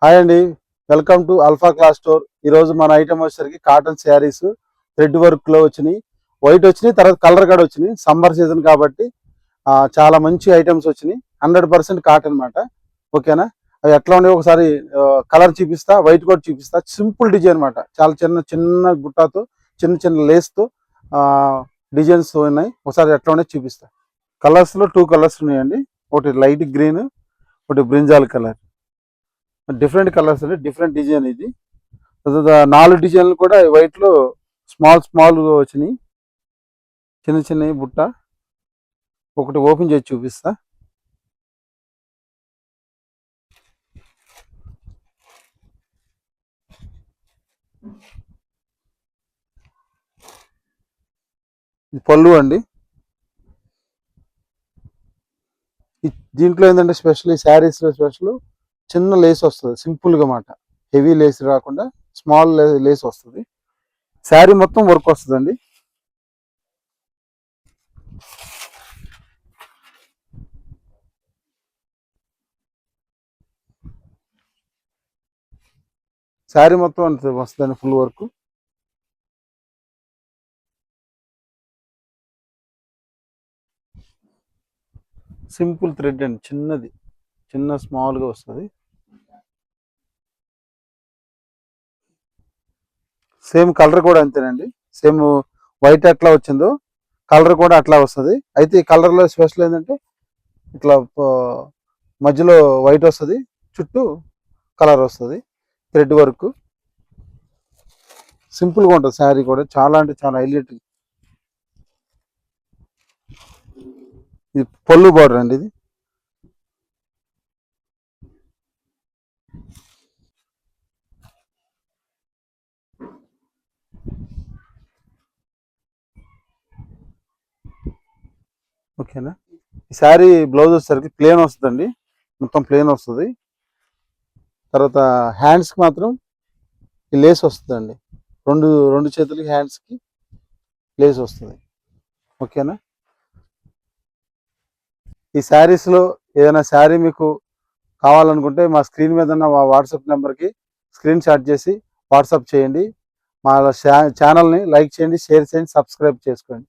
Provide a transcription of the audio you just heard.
Hi అండి, welcome to alpha class store. ఈరోజు మన ఐటమ్ వచ్చేసరికి కాటన్ శారీస్ థ్రెడ్ వర్క్లో వచ్చినాయి, వైట్ వచ్చినాయి, తర్వాత కలర్ కూడా వచ్చినాయి. సమ్మర్ సీజన్ కాబట్టి చాలా మంచి ఐటమ్స్ వచ్చినాయి. 100% కాటన్ అనమాట. ఓకేనా? అవి ఎట్లా ఉన్నాయి ఒకసారి కలర్ చూపిస్తా, వైట్ కూడా చూపిస్తా. సింపుల్ డిజైన్ అనమాట. చాలా చిన్న చిన్న గుట్టాతో, చిన్న చిన్న లేస్తో డిజైన్స్ ఉన్నాయి. ఒకసారి ఎట్లా ఉన్నాయి చూపిస్తా. కలర్స్లో 2 కలర్స్ ఉన్నాయండి. ఒకటి లైట్ గ్రీన్, ఒకటి బ్రింజాల్ కలర్. డిఫరెంట్ కలర్స్ అండి, డిఫరెంట్ డిజైన్ ఇది. 4 డిజైన్లు కూడా వైట్లో స్మాల్ స్మాల్ వచ్చినాయి, చిన్న చిన్నవి బుట్ట. ఒకటి ఓపెన్ చేసి చూపిస్తా. ఇది పళ్ళు అండి. దీంట్లో ఏంటంటే స్పెషల్, ఈ శారీస్లో స్పెషల్ చిన్న లేస్ వస్తుంది, సింపుల్గా మాట. హెవీ లేస్ రాకుండా స్మాల్ లేస్ వస్తుంది. శారీ మొత్తం వర్క్ వస్తుందండి. శారీ మొత్తం వస్తుందండి, ఫుల్ వర్క్. సింపుల్ థ్రెడ్ అండి, చిన్నది, చిన్న స్మాల్గా వస్తుంది. సేమ్ కలర్ కూడా అంతేనండి. సేమ్ వైట్ ఎట్లా వచ్చిందో కలర్ కూడా అట్లా వస్తుంది. అయితే ఈ కలర్లో స్పెషల్ ఏంటంటే ఇట్లా మధ్యలో వైట్ వస్తుంది, చుట్టూ కలర్ వస్తుంది, థ్రెడ్ వర్క్. సింపుల్గా ఉంటుంది శారీ కూడా, చాలా అంటే చాలా హైలైట్. ఇది పళ్ళు బార్డర్ అండి. ఇది ఓకేనా? ఈ శారీ బ్లౌజ్ వచ్చేసరికి ప్లేన్ వస్తుందండి, మొత్తం ప్లేన్ వస్తుంది. తర్వాత హ్యాండ్స్కి మాత్రం ఈ లేస్ వస్తుందండి. రెండు రెండు చేతులకి హ్యాండ్స్కి లేస్ వస్తుంది. ఓకేనా? ఈ శారీస్లో ఏదైనా శారీ మీకు కావాలనుకుంటే మా స్క్రీన్ మీద ఉన్న వాట్సాప్ నెంబర్కి స్క్రీన్ షాట్ చేసి వాట్సాప్ చేయండి. మా ఛానల్ని లైక్ చేయండి, షేర్ చేయండి, సబ్స్క్రైబ్ చేసుకోండి.